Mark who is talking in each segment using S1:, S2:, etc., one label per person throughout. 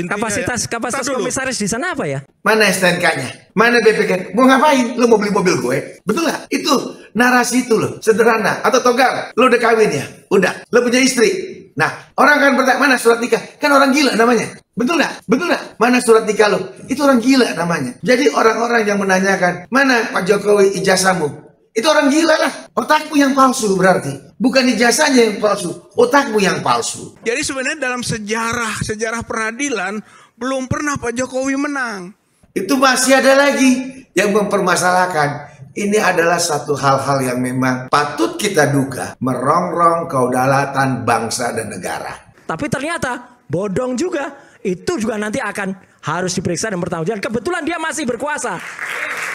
S1: Kapasitas komisaris di sana apa ya?
S2: Mana STNK-nya? Mana BPK? Mau ngapain? Lo mau beli mobil gue? Betul nggak? Itu narasi itu loh, sederhana. Atau Togar, lo udah kawin ya? Udah. Lo punya istri. Nah, orang kan bertanya, mana surat nikah? Kan orang gila namanya. Betul nggak? Betul nggak? Mana surat nikah lo? Itu orang gila namanya. Jadi orang-orang yang menanyakan, mana Pak Jokowi ijazahmu? Itu orang gila lah. Otakmu yang palsu berarti. Bukan ijazahnya yang palsu, otakmu yang palsu.
S3: Jadi sebenarnya dalam sejarah peradilan belum pernah Pak Jokowi menang.
S2: Itu masih ada lagi yang mempermasalahkan. Ini adalah satu hal-hal yang memang patut kita duga merongrong kedaulatan bangsa dan negara.
S1: Tapi ternyata bodong juga. Itu juga nanti akan harus diperiksa dan bertanggung jawab. Kebetulan dia masih berkuasa.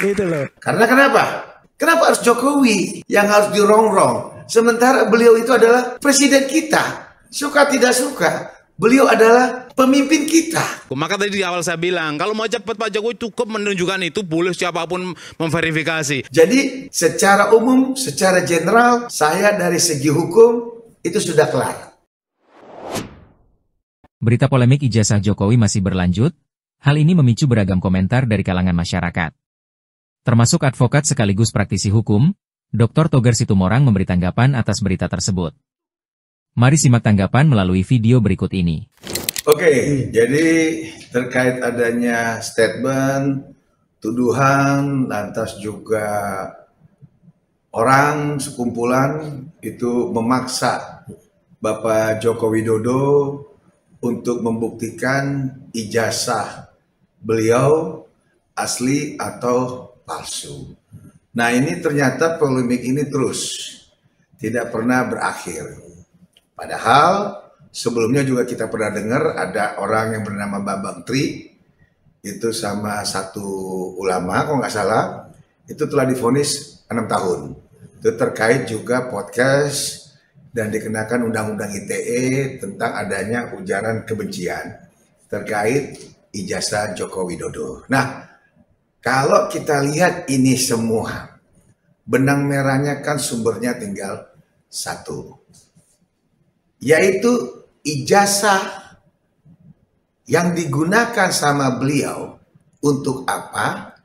S1: Gitu loh.
S2: Karena kenapa? Kenapa harus Jokowi yang harus dirongrong? Sementara beliau itu adalah presiden kita. Suka tidak suka, beliau adalah pemimpin kita.
S4: Maka tadi di awal saya bilang, kalau mau cepat Pak Jokowi cukup menunjukkan itu, boleh siapapun memverifikasi.
S2: Jadi secara umum, secara general, saya dari segi hukum itu sudah kelar.
S5: Berita polemik ijazah Jokowi masih berlanjut. Hal ini memicu beragam komentar dari kalangan masyarakat. Termasuk advokat sekaligus praktisi hukum, Dr. Togar Situmorang memberi tanggapan atas berita tersebut. Mari simak tanggapan melalui video berikut ini.
S2: Oke, jadi terkait adanya statement, tuduhan, lantas juga orang sekumpulan itu memaksa Bapak Joko Widodo untuk membuktikan ijazah beliau asli atau palsu. Nah, ini ternyata polemik ini terus tidak pernah berakhir. Padahal sebelumnya juga kita pernah dengar ada orang yang bernama Bambang Tri itu sama satu ulama kalau nggak salah itu telah divonis 6 tahun. Itu terkait juga podcast dan dikenakan Undang-Undang ITE tentang adanya ujaran kebencian terkait ijazah Joko Widodo. Nah, kalau kita lihat ini semua, benang merahnya kan sumbernya tinggal satu, yaitu ijazah yang digunakan sama beliau untuk apa,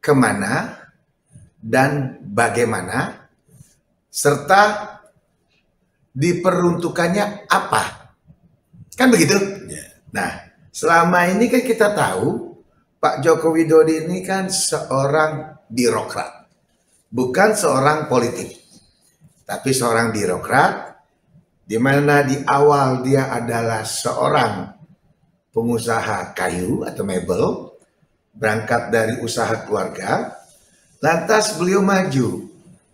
S2: kemana, dan bagaimana, serta diperuntukannya apa. Kan begitu? Nah, selama ini kan kita tahu Pak Joko Widodo ini kan seorang birokrat, bukan seorang politik, tapi seorang birokrat, di mana di awal dia adalah seorang pengusaha kayu atau mebel, berangkat dari usaha keluarga, lantas beliau maju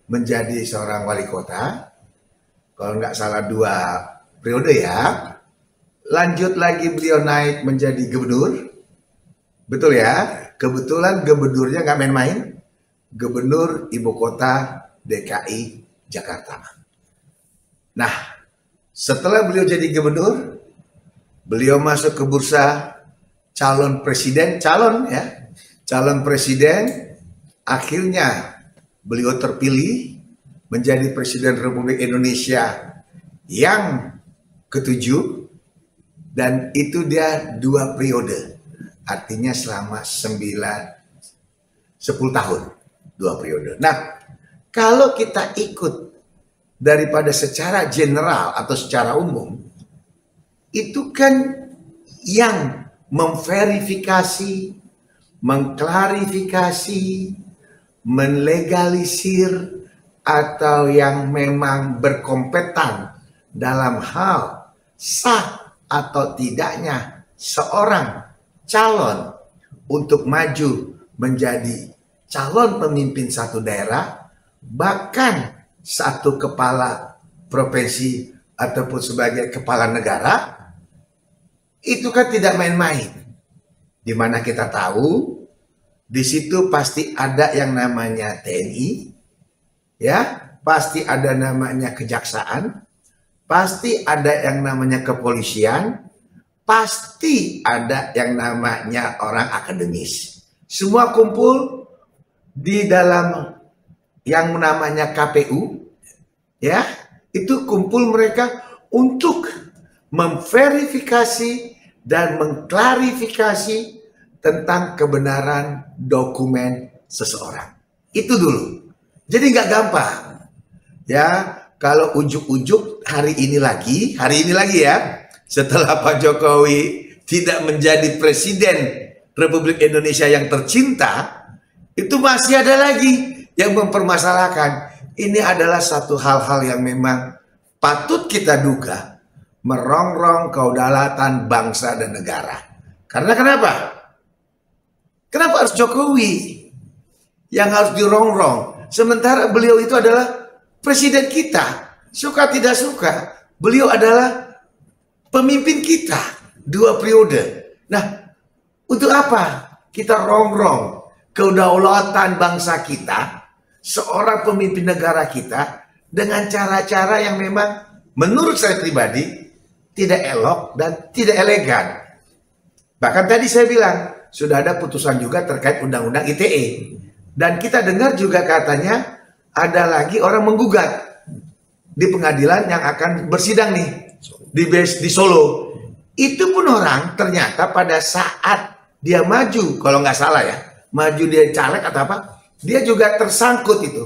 S2: menjadi seorang wali kota, kalau nggak salah 2 periode ya, lanjut lagi beliau naik menjadi gubernur. Betul ya, kebetulan gubernurnya nggak main-main, gubernur ibu kota DKI Jakarta. Nah, setelah beliau jadi gubernur, beliau masuk ke bursa calon presiden, akhirnya beliau terpilih menjadi Presiden Republik Indonesia yang ke-7, dan itu dia 2 periode. Artinya selama 10 tahun, 2 periode. Nah, kalau kita ikut daripada secara general atau secara umum, itu kan yang memverifikasi, mengklarifikasi, menlegalisir, atau yang memang berkompeten dalam hal sah atau tidaknya seorang calon untuk maju menjadi calon pemimpin satu daerah, bahkan satu kepala provinsi ataupun sebagai kepala negara, itu kan tidak main-main. Di mana kita tahu di situ pasti ada yang namanya TNI, ya, pasti ada namanya kejaksaan, pasti ada yang namanya kepolisian, pasti ada yang namanya orang akademis. Semua kumpul di dalam yang namanya KPU, ya, itu kumpul mereka untuk memverifikasi dan mengklarifikasi tentang kebenaran dokumen seseorang. Itu dulu. Jadi nggak gampang. Ya, kalau ujuk-ujuk hari ini lagi ya, setelah Pak Jokowi tidak menjadi presiden Republik Indonesia yang tercinta, itu masih ada lagi yang mempermasalahkan. Ini adalah satu hal-hal yang memang patut kita duga merongrong kedaulatan bangsa dan negara. Karena kenapa? Kenapa harus Jokowi yang harus dirongrong? Sementara beliau itu adalah presiden kita. Suka tidak suka, beliau adalah pemimpin kita 2 periode. Nah, untuk apa kita rongrong kedaulatan bangsa kita, seorang pemimpin negara kita, dengan cara-cara yang memang menurut saya pribadi tidak elok dan tidak elegan. Bahkan tadi saya bilang, sudah ada putusan juga terkait Undang-Undang ITE. Dan kita dengar juga katanya ada lagi orang menggugat di pengadilan yang akan bersidang nih di Solo. Itu pun orang ternyata pada saat dia maju, kalau nggak salah ya, maju dia caleg atau apa, dia juga tersangkut itu.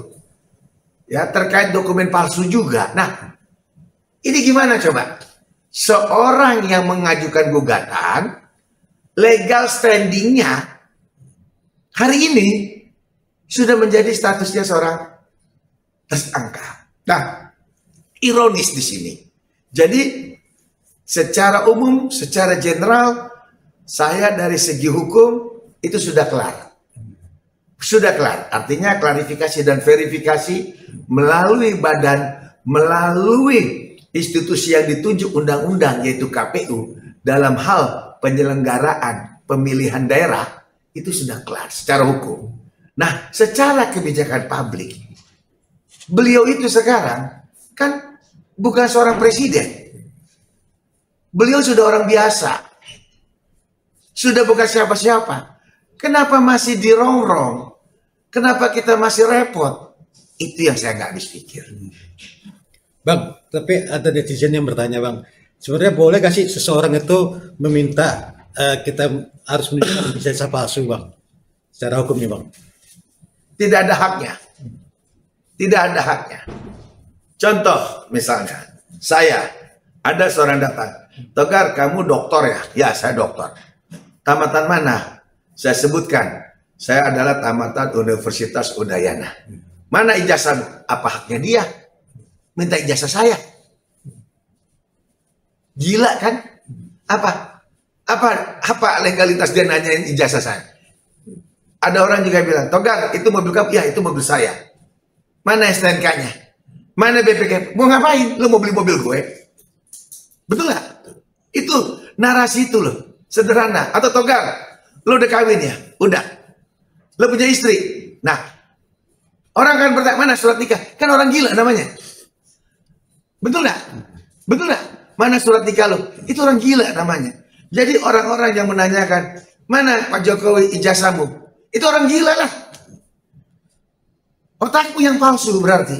S2: Ya, terkait dokumen palsu juga. Nah, ini gimana coba? Seorang yang mengajukan gugatan, legal standingnya hari ini sudah menjadi statusnya seorang tersangka. Nah, ironis di sini. Jadi, secara umum, secara general, saya dari segi hukum itu sudah kelar. Sudah kelar. Artinya klarifikasi dan verifikasi melalui melalui institusi yang ditunjuk undang-undang yaitu KPU dalam hal penyelenggaraan pemilihan daerah itu sudah kelar secara hukum. Nah, secara kebijakan publik, beliau itu sekarang kan bukan seorang presiden. Beliau sudah orang biasa. Sudah bukan siapa-siapa. Kenapa masih dirongrong? Kenapa kita masih repot? Itu yang saya nggak habis pikir.
S6: Bang, tapi ada netizen yang bertanya, Bang. Sebenarnya boleh gak sih seseorang itu meminta kita harus menunjukkan ijazah palsu, Bang? Secara hukumnya, Bang.
S2: Tidak ada haknya. Tidak ada haknya. Contoh misalnya, saya ada seorang datang, Togar, kamu doktor ya? Ya, saya doktor. Tamatan mana? Saya sebutkan, saya adalah tamatan Universitas Udayana. Mana ijazahmu? Apa haknya dia minta ijazah saya? Gila kan? Apa legalitas dia nanyain ijazah saya? Ada orang juga bilang, Togar, itu mobil kamu? Ya, itu mobil saya. Mana STNK-nya? Mana BPK? Mau ngapain? Lo mau beli mobil gue? Betul nggak? Itu narasi itu loh, sederhana. Atau Togar, lo udah kawin ya? Udah. Lo punya istri? Nah, orang kan bertanya, mana surat nikah? Kan orang gila namanya. Betul nggak? Betul nggak? Mana surat nikah lo? Itu orang gila namanya. Jadi orang-orang yang menanyakan, mana Pak Jokowi ijazahmu? Itu orang gila lah. Otakmu yang palsu berarti.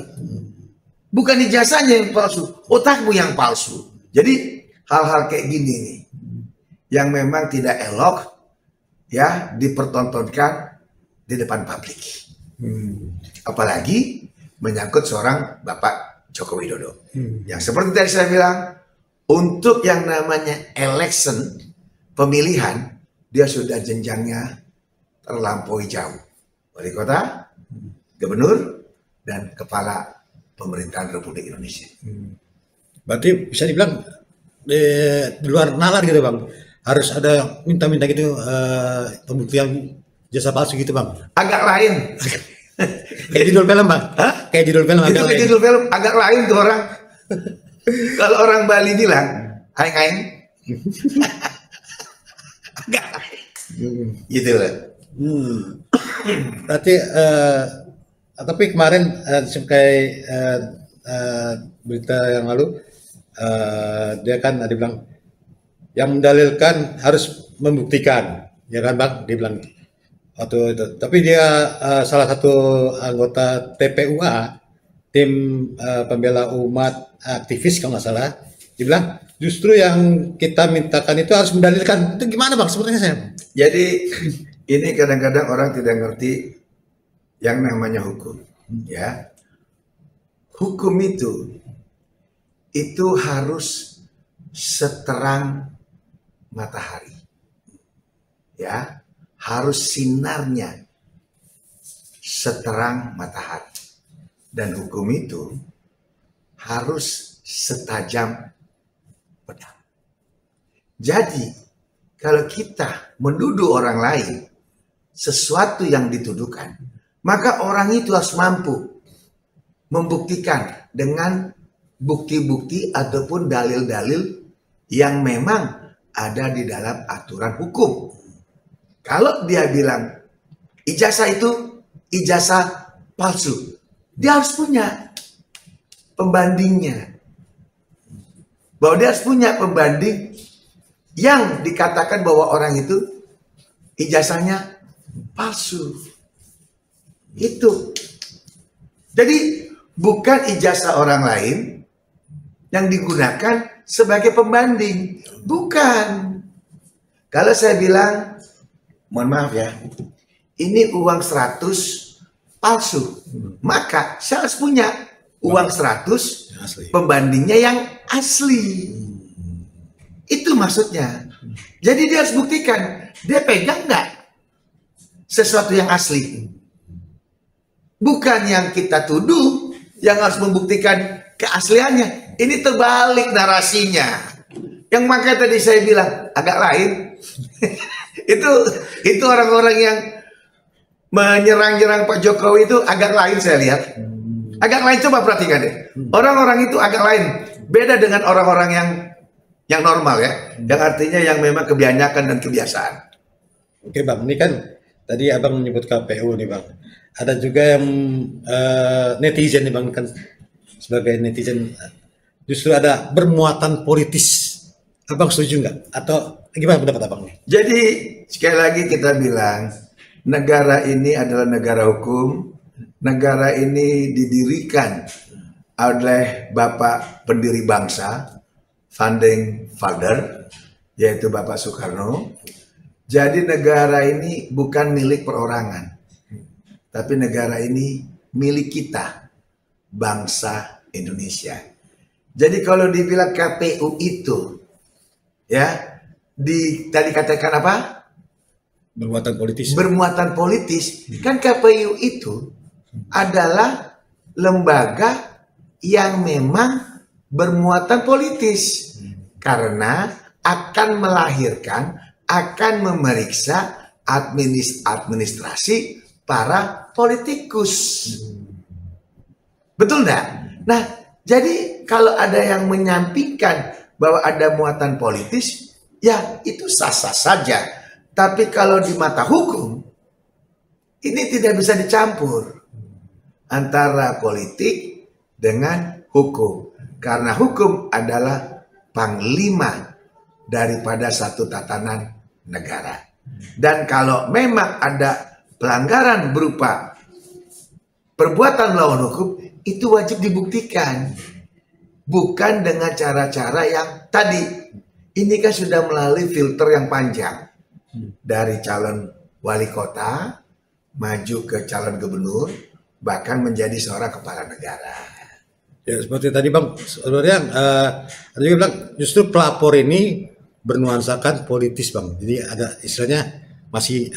S2: Bukan ijazahnya yang palsu, otakmu yang palsu. Jadi hal-hal kayak gini nih, yang memang tidak elok ya dipertontonkan di depan publik. Apalagi menyangkut seorang Bapak Joko Widodo. Yang seperti tadi saya bilang, untuk yang namanya election, pemilihan, dia sudah jenjangnya terlampaui jauh. Wali kota, gubernur, dan kepala pemerintahan Republik Indonesia.
S6: Berarti bisa dibilang di luar nalar gitu, Bang. Harus ada minta-minta gitu pembuktian jasa palsu gitu, Bang.
S2: Agak lain.
S6: Kayak judul film, Bang.
S2: Hah?
S6: Kayak judul film.
S2: Itu kayak judul film, agak lain tuh orang. Kalau orang Bali bilang, aing-aing. Agak lain. Gitu loh.
S6: Berarti tapi kemarin sebagai berita yang lalu dia kan ada bilang yang mendalilkan harus membuktikan, ya kan, Bang? Dia bilang waktu itu. Tapi dia salah satu anggota TPUA, tim pembela umat aktivis kalau nggak salah, dia bilang justru yang kita mintakan itu harus mendalilkan. Itu gimana Bang sebenarnya saya?
S2: Jadi ini kadang-kadang orang tidak ngerti yang namanya hukum, ya. Hukum itu harus seterang matahari, ya, harus sinarnya seterang matahari, dan hukum itu harus setajam pedang. Jadi kalau kita menuduh orang lain sesuatu yang dituduhkan, maka orang itu harus mampu membuktikan dengan bukti-bukti ataupun dalil-dalil yang memang ada di dalam aturan hukum. Kalau dia bilang ijazah itu ijazah palsu, dia harus punya pembandingnya. Bahwa dia harus punya pembanding yang dikatakan bahwa orang itu ijazahnya palsu. Itu. Jadi bukan ijazah orang lain yang digunakan sebagai pembanding. Bukan. Kalau saya bilang, mohon maaf ya, ini uang 100 palsu, maka saya harus punya uang 100 pembandingnya yang asli. Itu maksudnya. Jadi dia harus buktikan, dia pegang nggak sesuatu yang asli. Bukan yang kita tuduh yang harus membuktikan keasliannya. Ini terbalik narasinya. Yang makanya tadi saya bilang agak lain. itu orang-orang yang menyerang-nyerang Pak Jokowi itu agak lain saya lihat. Agak lain, coba perhatikan deh. Orang-orang itu agak lain. Beda dengan orang-orang yang normal ya. Yang artinya yang memang kebanyakan dan kebiasaan.
S6: Oke Bang, ini kan tadi Abang menyebut KPU nih Bang. Ada juga yang netizen nih Bang, kan sebagai netizen justru ada bermuatan politis. Abang setuju nggak? Atau gimana pendapat Abang nih?
S2: Jadi sekali lagi kita bilang, negara ini adalah negara hukum. Negara ini didirikan oleh Bapak pendiri bangsa, founding father, yaitu Bapak Soekarno. Jadi negara ini bukan milik perorangan, tapi negara ini milik kita, bangsa Indonesia. Jadi kalau dibilang KPU itu, ya, tadi katakan apa?
S6: Bermuatan politis.
S2: Bermuatan politis. Kan KPU itu adalah lembaga yang memang bermuatan politis. Karena akan melahirkan, akan memeriksa administrasi para politikus. Betul enggak? Nah, jadi kalau ada yang menyampingkan bahwa ada muatan politis, ya itu sah-sah saja. Tapi kalau di mata hukum, ini tidak bisa dicampur antara politik dengan hukum. Karena hukum adalah panglima daripada satu tatanan negara. Dan kalau memang ada pelanggaran berupa perbuatan melawan hukum, itu wajib dibuktikan. Bukan dengan cara-cara yang tadi. Ini kan sudah melalui filter yang panjang. Dari calon wali kota, maju ke calon gubernur, bahkan menjadi seorang kepala negara.
S6: Ya seperti tadi Bang, sebenarnya ada juga bilang justru pelapor ini bernuansakan politis Bang. Jadi ada istilahnya masih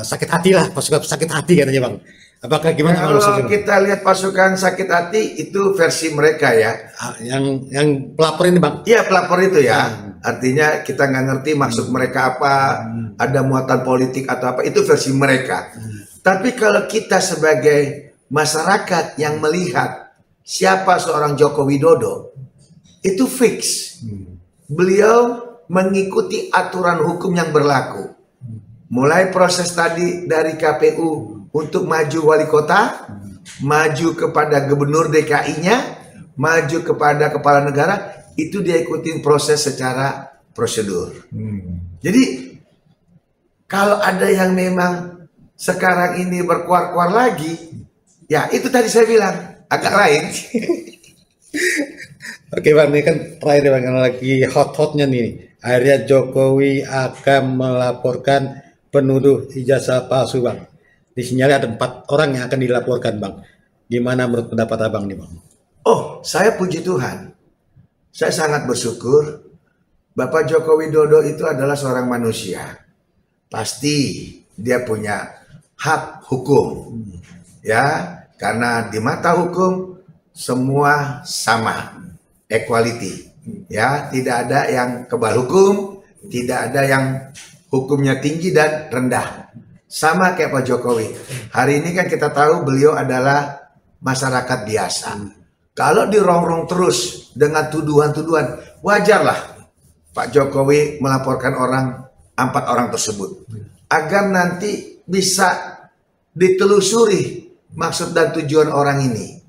S6: sakit hati lah, pasukan sakit hati katanya Bang. Apakah gimana?
S2: Kalau kita lihat pasukan sakit hati itu versi mereka ya.
S6: Yang pelapor ini Bang?
S2: Iya pelapor itu ya. Artinya kita nggak ngerti maksud mereka apa, ada muatan politik atau apa, itu versi mereka. Tapi kalau kita sebagai masyarakat yang melihat siapa seorang Joko Widodo, itu fix. Beliau mengikuti aturan hukum yang berlaku. Mulai proses tadi dari KPU untuk maju wali kota, maju kepada gubernur DKI-nya, maju kepada kepala negara, itu dia ikutin proses secara prosedur. Jadi kalau ada yang memang sekarang ini berkuar-kuar lagi, ya itu tadi saya bilang agak lain.
S6: Oke Bang, ini kan terakhir Bang, yang lagi hot-hotnya nih. Akhirnya Jokowi akan melaporkan penuduh ijazah palsu Bang. Disinyalir ada 4 orang yang akan dilaporkan Bang. Gimana menurut pendapat Abang nih Bang?
S2: Oh, saya puji Tuhan. Saya sangat bersyukur Bapak Joko Widodo itu adalah seorang manusia. Pasti dia punya hak hukum. Ya, karena di mata hukum semua sama. Equality. Ya, tidak ada yang kebal hukum, tidak ada yang hukumnya tinggi dan rendah. Sama kayak Pak Jokowi. Hari ini kan kita tahu beliau adalah masyarakat biasa. Kalau dirongrong terus dengan tuduhan-tuduhan, wajarlah Pak Jokowi melaporkan 4 orang tersebut. Agar nanti bisa ditelusuri maksud dan tujuan orang ini.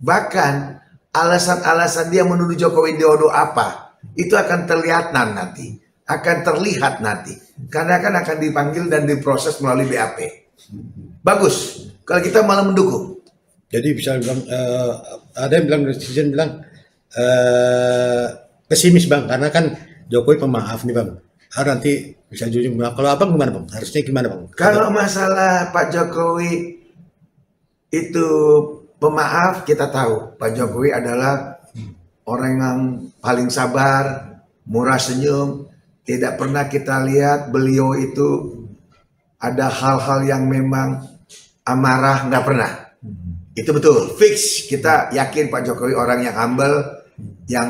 S2: Bahkan alasan-alasan dia menuduh Joko Widodo apa, itu akan terlihat nanti. Akan terlihat nanti. Karena akan dipanggil dan diproses melalui BAP. Bagus. Kalau kita malah mendukung.
S6: Jadi bisa bilang, ada yang bilang, netizen bilang pesimis Bang, karena kan Jokowi pemaaf nih Bang. Nanti bisa jujur. Kalau Abang gimana Bang? Harusnya gimana Bang?
S2: Kalau masalah Pak Jokowi itu pemaaf, kita tahu Pak Jokowi adalah orang yang paling sabar, murah senyum. Tidak pernah kita lihat beliau itu ada hal-hal yang memang amarah, nggak pernah. Itu betul, fix. Kita yakin Pak Jokowi orang yang humble, yang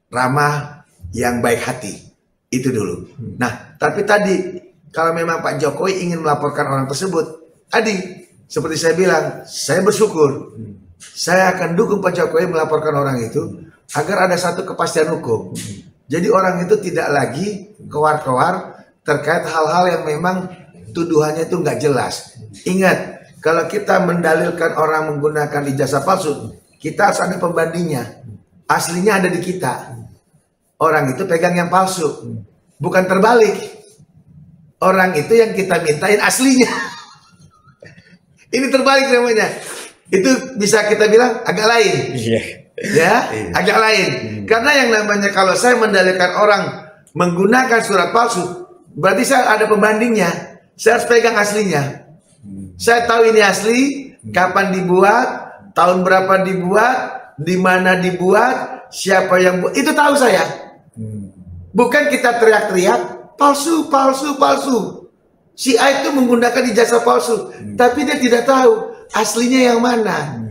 S2: ramah, yang baik hati. Itu dulu. Nah, tapi tadi kalau memang Pak Jokowi ingin melaporkan orang tersebut, tadi seperti saya bilang, saya bersyukur. Saya akan dukung Pak Jokowi melaporkan orang itu agar ada satu kepastian hukum. Jadi orang itu tidak lagi kewar-kewar terkait hal-hal yang memang tuduhannya itu nggak jelas. Ingat, kalau kita mendalilkan orang menggunakan ijazah palsu, kita harus ada pembandingnya. Aslinya ada di kita. Orang itu pegang yang palsu. Bukan terbalik. Orang itu yang kita mintain aslinya. Ini terbalik namanya. Itu bisa kita bilang agak lain. Ya, agak lain. Karena yang namanya kalau saya mendalilkan orang menggunakan surat palsu, berarti saya ada pembandingnya. Saya harus pegang aslinya. Saya tahu ini asli, kapan dibuat, tahun berapa dibuat, di mana dibuat, siapa yang buat, itu tahu saya. Bukan kita teriak-teriak palsu, palsu, palsu. Si A itu menggunakan ijazah palsu, tapi dia tidak tahu aslinya yang mana.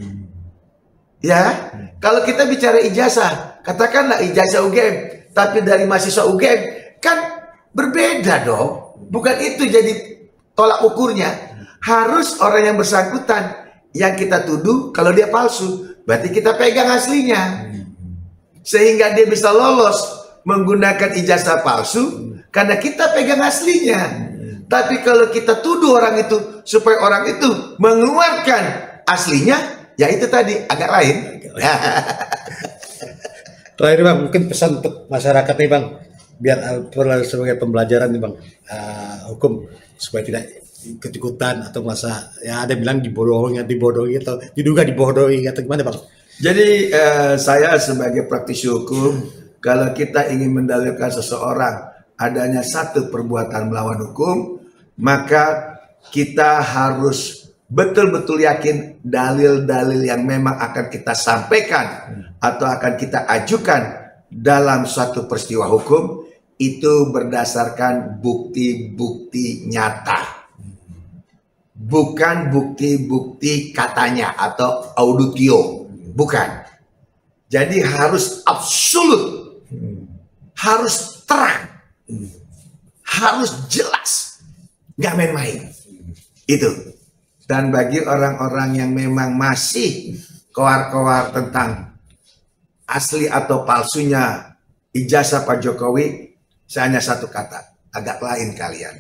S2: Ya, kalau kita bicara ijazah, katakanlah ijazah UGM, tapi dari mahasiswa UGM, kan berbeda dong. Bukan itu jadi tolak ukurnya. Harus orang yang bersangkutan yang kita tuduh kalau dia palsu, berarti kita pegang aslinya. Sehingga dia bisa lolos menggunakan ijazah palsu karena kita pegang aslinya. Tapi kalau kita tuduh orang itu supaya orang itu mengeluarkan aslinya, ya itu tadi agak lain.
S6: Terakhir Bang, mungkin pesan untuk masyarakat nih Bang, biar sebagai pembelajaran nih Bang, hukum supaya tidak ikut-ikutan atau masa ya ada bilang dibodohi atau diduga dibodohi atau gimana Bang?
S2: Jadi saya sebagai praktisi hukum, kalau kita ingin mendalilkan seseorang adanya satu perbuatan melawan hukum, maka kita harus betul-betul yakin dalil-dalil yang memang akan kita sampaikan atau akan kita ajukan dalam suatu peristiwa hukum itu berdasarkan bukti-bukti nyata. Bukan bukti-bukti katanya atau auditio. Bukan. Jadi harus absolut. Harus terang. Harus jelas. Nggak main-main. Itu. Dan bagi orang-orang yang memang masih kowar-kowar tentang asli atau palsunya ijazah Pak Jokowi, saya hanya satu kata. Agak lain kalian.